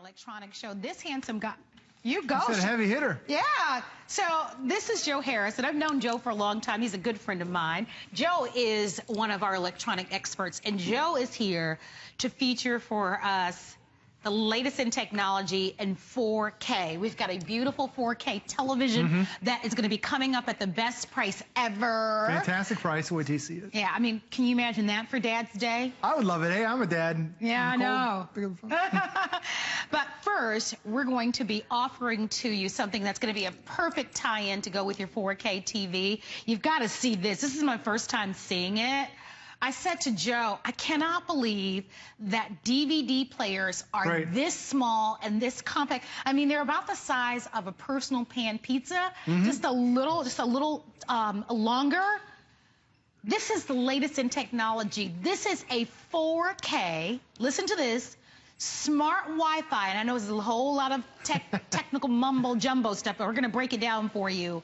electronic show. This handsome guy, you go. You said heavy hitter. Yeah. So this is Joe Harris, and I've known Joe for a long time. He's a good friend of mine. Joe is one of our electronic experts, and Joe is here to feature for us the latest in technology in 4K. We've got a beautiful 4K television that is going to be coming up at the best price ever. Fantastic price. Wait till you see it. Yeah, I mean, can you imagine that for Dad's Day? I would love it. Hey, I'm a dad. Yeah, I know. Pick up the phone. But first, we're going to be offering to you something that's going to be a perfect tie-in to go with your 4K TV. You've got to see this. This is my first time seeing it. I said to Joe, I cannot believe that DVD players are this small and this compact. I mean, they're about the size of a personal pan pizza, just a little longer. This is the latest in technology. This is a 4K, listen to this, smart Wi-Fi. And I know there's a whole lot of technical mumbo jumbo stuff, but we're going to break it down for you.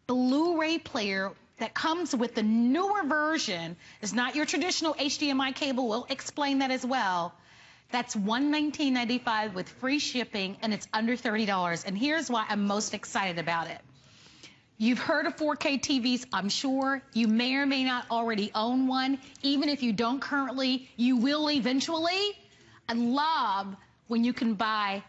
Blu-ray player that comes with the newer version. It's not your traditional HDMI cable. We'll explain that as well. That's $119.95 with free shipping, and it's under $30. And here's why I'm most excited about it. You've heard of 4K TVs, I'm sure. You may or may not already own one. Even if you don't currently, you will eventually. I love when you can buy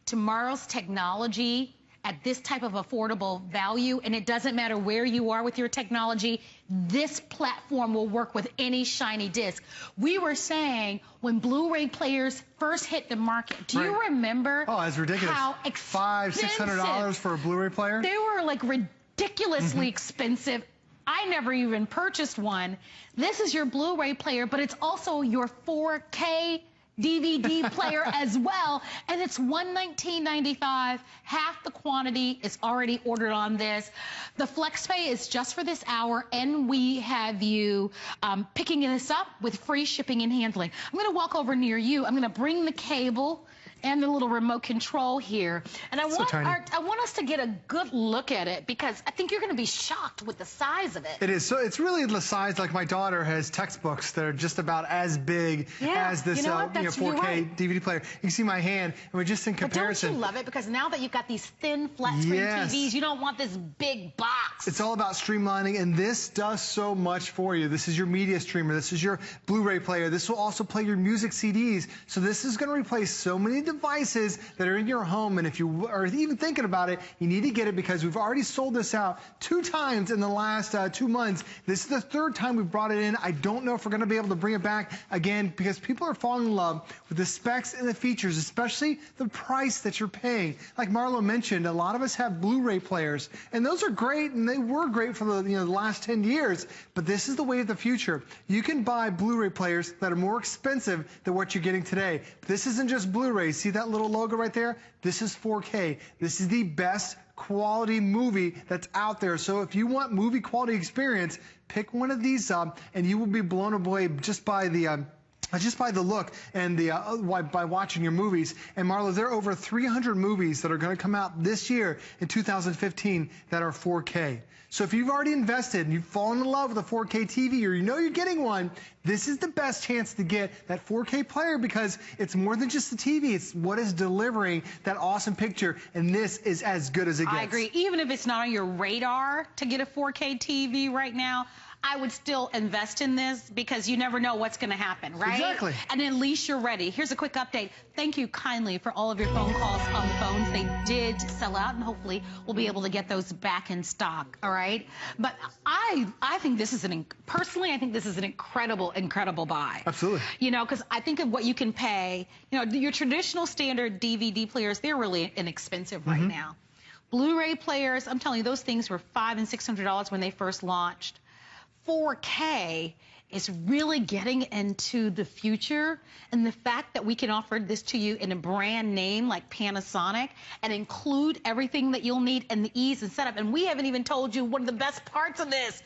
tomorrow's technology at this type of affordable value, and it doesn't matter where you are with your technology, this platform will work with any shiny disc. We were saying when Blu-ray players first hit the market, do you remember it's ridiculous. How expensive? $500–600 for a Blu-ray player? They were like ridiculously expensive. I never even purchased one. This is your Blu-ray player, but it's also your 4K DVD player as well, and it's $119.95. Half the quantity is already ordered on this. The FlexPay is just for this hour, and we have you picking this up with free shipping and handling. I'm going to walk over near you. I'm going to bring the cable and the little remote control here. And I want us to get a good look at it, because I think you're going to be shocked with the size of it. It is. So it's really the size, like my daughter has textbooks that are just about as big as this 4K DVD player. You can see my hand, and we're just in comparison. But don't you love it? Because now that you've got these thin flat screen TVs, you don't want this big box. It's all about streamlining, and this does so much for you. This is your media streamer. This is your Blu-ray player. This will also play your music CDs. So this is going to replace so many devices that are in your home, and if you are even thinking about it, you need to get it, because we've already sold this out 2 times in the last 2 months. This is the 3rd time we've brought it in. I don't know if we're going to be able to bring it back again, because people are falling in love with the specs and the features, especially the price that you're paying. Like Marlo mentioned, a lot of us have Blu-ray players, and those are great, and they were great for the last 10 years, but this is the way of the future. You can buy Blu-ray players that are more expensive than what you're getting today. This isn't just Blu-ray. See that little logo right there? This is 4K. This is the best quality movie that's out there. So if you want movie quality experience, pick one of these up, and you will be blown away just by the look and by watching your movies. And Marlo, there are over 300 movies that are going to come out this year in 2015 that are 4K. So if you've already invested and you've fallen in love with a 4K TV, or you know you're getting one, this is the best chance to get that 4K player, because it's more than just the TV. It's what is delivering that awesome picture, and this is as good as it gets. I agree. Even if it's not on your radar to get a 4K TV right now, I would still invest in this, because you never know what's going to happen, right? Exactly. And at least you're ready. Here's a quick update. Thank you kindly for all of your phone calls on the phones. They did sell out, and hopefully we'll be able to get those back in stock, all right? But I think this is personally, I think this is an incredible buy. Absolutely. You know, because I think of what you can pay. You know, your traditional standard DVD players, they're really inexpensive right now. Blu-ray players, I'm telling you, those things were $500 and $600 when they first launched. 4K is really getting into the future, and the fact that we can offer this to you in a brand name like Panasonic and include everything that you'll need and the ease and setup. And we haven't even told you one of the best parts of this.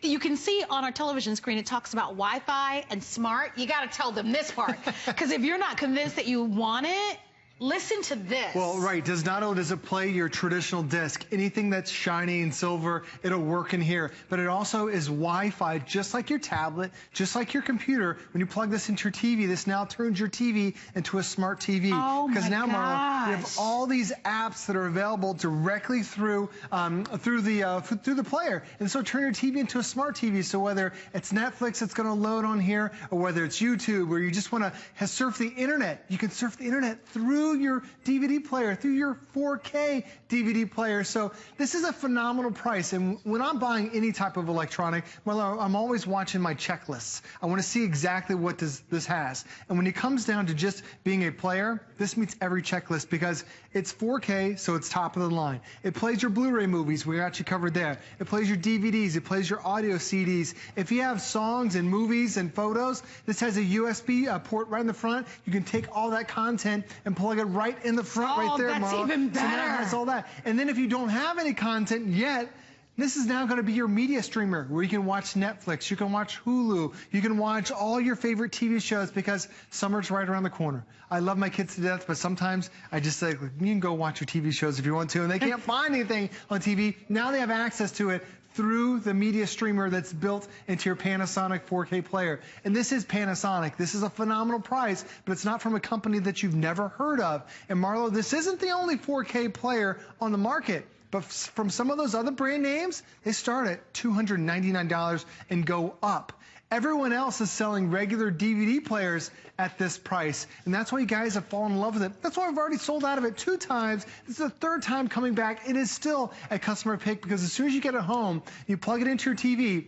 You can see on our television screen, it talks about Wi-Fi and smart. You got to tell them this part, because if you're not convinced that you want it, Listen to this. Well, right. Not only does it play your traditional disc, anything that's shiny and silver, it'll work in here. But it also is Wi-Fi, just like your tablet, just like your computer. When you plug this into your TV, this now turns your TV into a smart TV. Oh my Because now, Marla, we have gosh. all these apps that are available directly through the player. And so turn your TV into a smart TV. So whether it's Netflix that's going to load on here, or whether it's YouTube, or you just want to surf the internet, you can surf the internet through your DVD player, through your 4K DVD player. So this is a phenomenal price. And when I'm buying any type of electronic, well, I'm always watching my checklists. I want to see exactly what this has. And when it comes down to just being a player, this meets every checklist because it's 4K, so it's top of the line. It plays your Blu-ray movies, we actually covered there. It plays your DVDs, it plays your audio CDs. If you have songs and movies and photos, this has a USB port right in the front. You can take all that content and plug it right in the front right there, that's Marla. even So now it better. has all that. And then if you don't have any content yet, this is now going to be your media streamer where you can watch Netflix, you can watch Hulu, you can watch all your favorite TV shows because summer's right around the corner. I love my kids to death, but sometimes I just say, you can go watch your TV shows if you want to, and they can't find anything on TV. Now they have access to it through the media streamer that's built into your Panasonic 4K player. And this is Panasonic. This is a phenomenal price, but it's not from a company that you've never heard of. And Marlo, this isn't the only 4K player on the market. But from some of those other brand names, they start at $299 and go up. Everyone else is selling regular DVD players at this price, and that's why you guys have fallen in love with it. That's why I've already sold out of it 2 times. This is the 3rd time coming back. It is still a customer pick because as soon as you get it home, you plug it into your TV,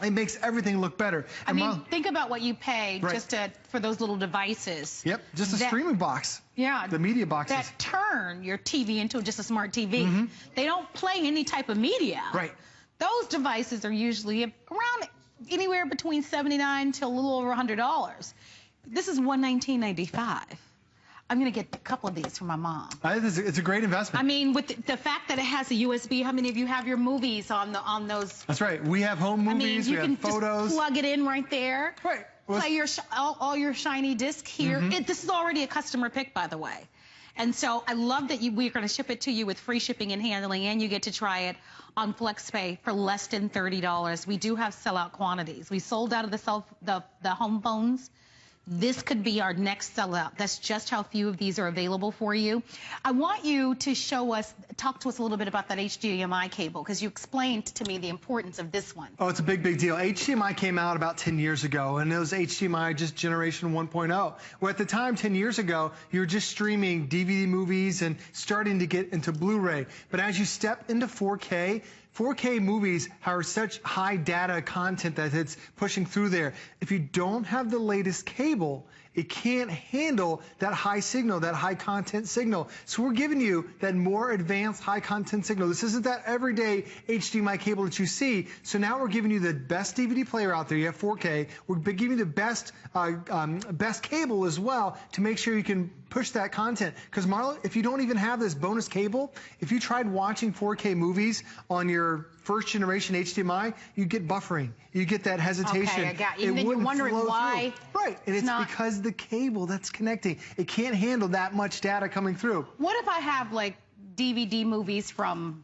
it makes everything look better. I mean, think about what you paid Right. just for those little devices. Yep, just a streaming box. Yeah. The media boxes. That turn your TV into just a smart TV. They don't play any type of media. Right. Those devices are usually around anywhere between $79 to a little over $100. This is $119.95. I'm going to get a couple of these for my mom. It's a great investment. I mean, with the fact that it has a USB, how many of you have your movies on those? That's right. We have home movies, you we can have photos. just plug it in right there. Right. Play your all your shiny disc here. This is already a customer pick, by the way. And so I love that we're going to ship it to you with free shipping and handling, and you get to try it on FlexPay for less than $30. We do have sellout quantities. We sold out of the home phones. This could be our next sellout. That's just how few of these are available for you. I want you to talk to us a little bit about that HDMI cable, because you explained to me the importance of this one. Oh, it's a big deal. HDMI came out about 10 years ago, and it was HDMI just generation 1.0. Where at the time, 10 years ago, you were just streaming DVD movies and starting to get into Blu-ray. But as you step into 4K, 4K movies have such high data content that it's pushing through there. If you don't have the latest cable, it can't handle that high signal, that high content signal. So we're giving you that more advanced high content signal. This isn't that everyday HDMI cable that you see. So now we're giving you the best DVD player out there. You have 4K. We're giving you the best cable as well to make sure you can push that content. Because Marla, if you don't even have this bonus cable, if you tried watching 4K movies on your first generation HDMI, you get buffering. You get that hesitation. Okay, I got you. It And then you're wouldn't wondering flow why through. Right, and it's not because the cable that's connecting, it can't handle that much data coming through. What if I have like DVD movies from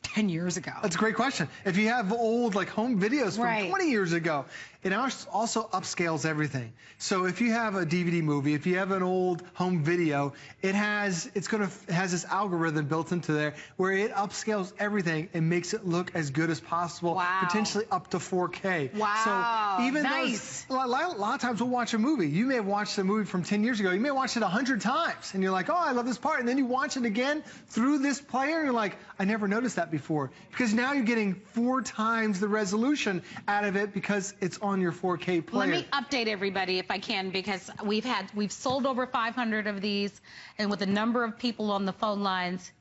10 years ago? That's a great question. If you have old like home videos from Right. 20 years ago, it also upscales everything. So if you have a DVD movie, if you have an old home video, it has this algorithm built into there where it upscales everything and makes it look as good as possible, Wow. potentially up to 4K. Wow. So even Nice. a lot of times we'll watch a movie. You may have watched a movie from 10 years ago. You may have watched it 100 times, and you're like, oh, I love this part. And then you watch it again through this player, and you're like, I never noticed that before. Because now you're getting 4 times the resolution out of it because it's on your 4K player. Let me update everybody if I can, because we've sold over 500 of these, and with the number of people on the phone lines,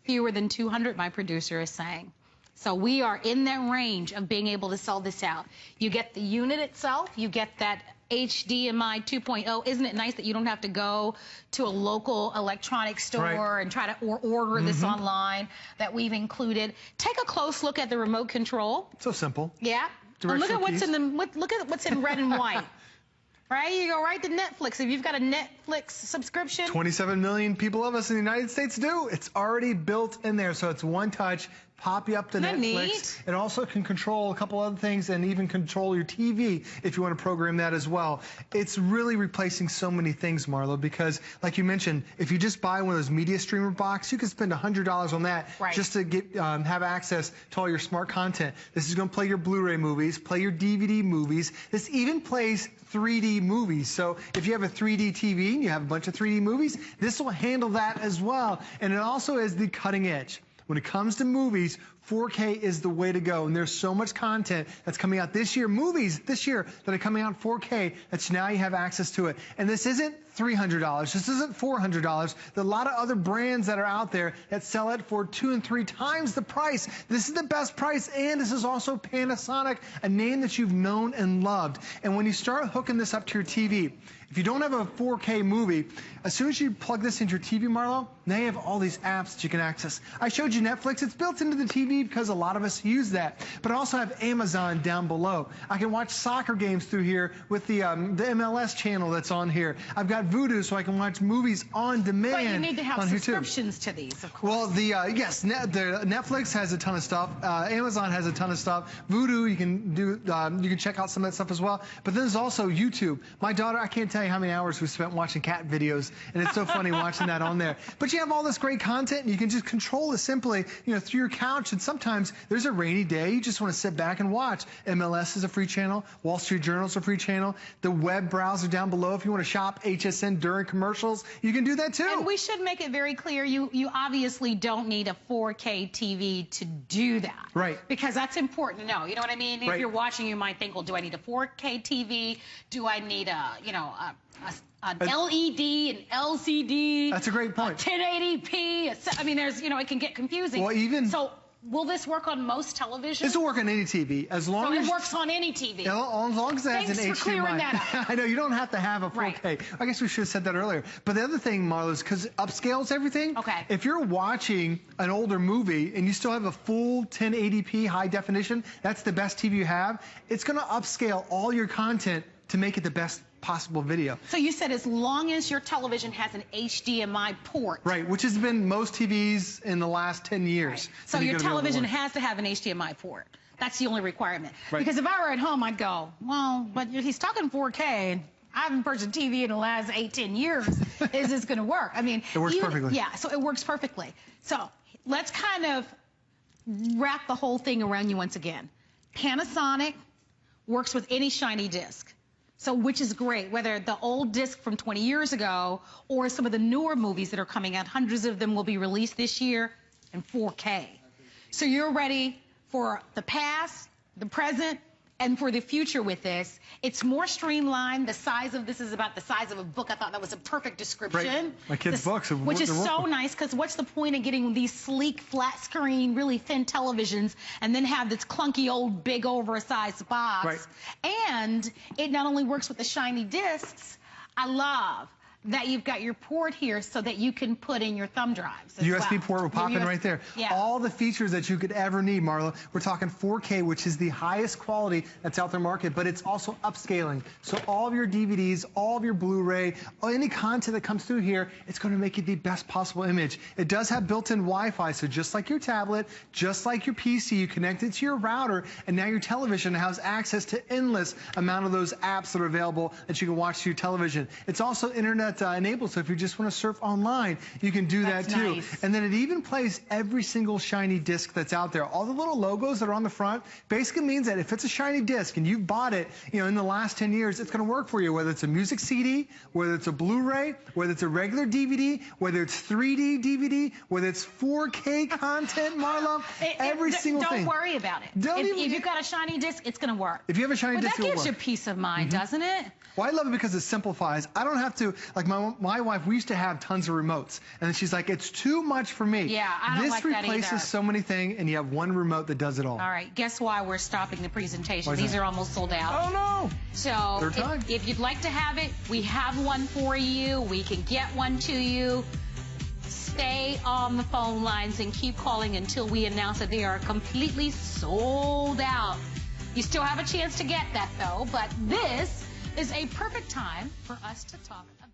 fewer than 200, my producer is saying. So we are in that range of being able to sell this out. You get the unit itself, you get that HDMI 2.0. Isn't it nice that you don't have to go to a local electronics store Right. and try to order this online, that we've included? Take a close look at the remote control. So simple. Yeah. And look at Directional what's keys. look at what's in red and white. Right? You go right to Netflix. If you've got a Netflix subscription? 27 million people of us in the United States do. It's already built in there, so it's one touch. Pop you up to Isn't that Netflix. neat? It also can control a couple other things and even control your TV if you want to program that as well. It's really replacing so many things, Marlo, because like you mentioned, if you just buy one of those media streamer box, you can spend $100 on that just to get have access to all your smart content. This is going to play your Blu-ray movies, play your DVD movies. This even plays 3D movies. So if you have a 3D TV and you have a bunch of 3D movies, this will handle that as well. And it also is the cutting edge. When it comes to movies, 4K is the way to go, and there's so much content that's coming out this year, movies this year that are coming out in 4K, that now you have access to it. And this isn't $300, this isn't $400. There are a lot of other brands that are out there that sell it for 2 and 3 times the price. This is the best price, and this is also Panasonic, a name that you've known and loved. And when you start hooking this up to your TV, if you don't have a 4K movie, as soon as you plug this into your TV, Marlo, now you have all these apps that you can access. I showed you Netflix. It's built into the TV because a lot of us use that. But I also have Amazon down below. I can watch soccer games through here with the MLS channel that's on here. I've got Vudu, so I can watch movies on demand. But you need to have subscriptions to these, of course. Well, yes, Netflix has a ton of stuff. Amazon has a ton of stuff. Vudu, you can check out some of that stuff as well. But then there's also YouTube. My daughter, I can't tell you how many hours we spent watching cat videos, and it's so funny watching that on there. But you have all this great content, and you can just control it simply, through your couch. And sometimes there's a rainy day, you just want to sit back and watch. MLS is a free channel. Wall Street Journal is a free channel. The web browser down below, if you want to shop HSN during commercials, you can do that too. And we should make it very clear, you obviously don't need a 4K TV to do that. Right. Because that's important to know. You know what I mean? Right. If you're watching, you might think, well, do I need a 4K TV? Do I need an LED, an LCD? That's a great point. 1080p. I mean, there's, it can get confusing. Well, So will this work on most televisions? This will work on any TV as long as it works on any TV. As long as it has an HDMI. Thanks for clearing that up. I know you don't have to have a 4K. Right. I guess we should have said that earlier. But the other thing, Marlo, is because it upscales everything. Okay. If you're watching an older movie and you still have a full 1080p high definition, that's the best TV you have. It's going to upscale all your content to make it the best possible video. So you said as long as your television has an HDMI port. Right, which has been most TVs in the last 10 years. Right. So your television has to have an HDMI port. That's the only requirement. Right. Because if I were at home, I'd go, well, but he's talking 4K, and I haven't purchased a TV in the last 8-10 years. Is this going to work? I mean, it works perfectly. Yeah, so it works perfectly. So let's kind of wrap the whole thing around you once again. Panasonic works with any shiny disc. So, which is great, whether the old disc from 20 years ago or some of the newer movies that are coming out. Hundreds of them will be released this year in 4K. So you're ready for the past, the present, and for the future with this. It's more streamlined. The size of this is about the size of a book. I thought that was a perfect description. Right. My kids' books. Which is so nice, because what's the point of getting these sleek, flat screen, really thin televisions and then have this clunky old big oversized box? Right. And it not only works with the shiny discs, I love that you've got your port here so that you can put in your thumb drives as USB port will pop in right there. Yeah. All the features that you could ever need, Marlo. We're talking 4K, which is the highest quality that's out there market, but it's also upscaling. So all of your DVDs, all of your Blu-ray, any content that comes through here, it's going to make it the best possible image. It does have built-in Wi-Fi, so just like your tablet, just like your PC, you connect it to your router, and now your television has access to endless amount of those apps that are available that you can watch to your television. It's also internet enabled, so if you just want to surf online, you can do that too. Nice. And then it even plays every single shiny disc that's out there. All the little logos that are on the front basically means that if it's a shiny disc and you've bought it, in the last 10 years, it's going to work for you, whether it's a music CD, whether it's a Blu-ray, whether it's a regular DVD, whether it's 3D DVD, whether it's 4K content, Marlo, every single thing. Don't worry about it. If you've got a shiny disc, it's going to work. If you have a shiny disc, that gives you peace of mind, doesn't it? Well, I love it because it simplifies. I don't have to, like my wife, we used to have tons of remotes. And then she's like, it's too much for me. Yeah, I don't like that either. This replaces so many things, and you have one remote that does it all. All right, guess why we're stopping the presentation? These are almost sold out. Oh, no. So if you'd like to have it, we have one for you. We can get one to you. Stay on the phone lines and keep calling until we announce that they are completely sold out. You still have a chance to get that, though, but this is a perfect time for us to talk about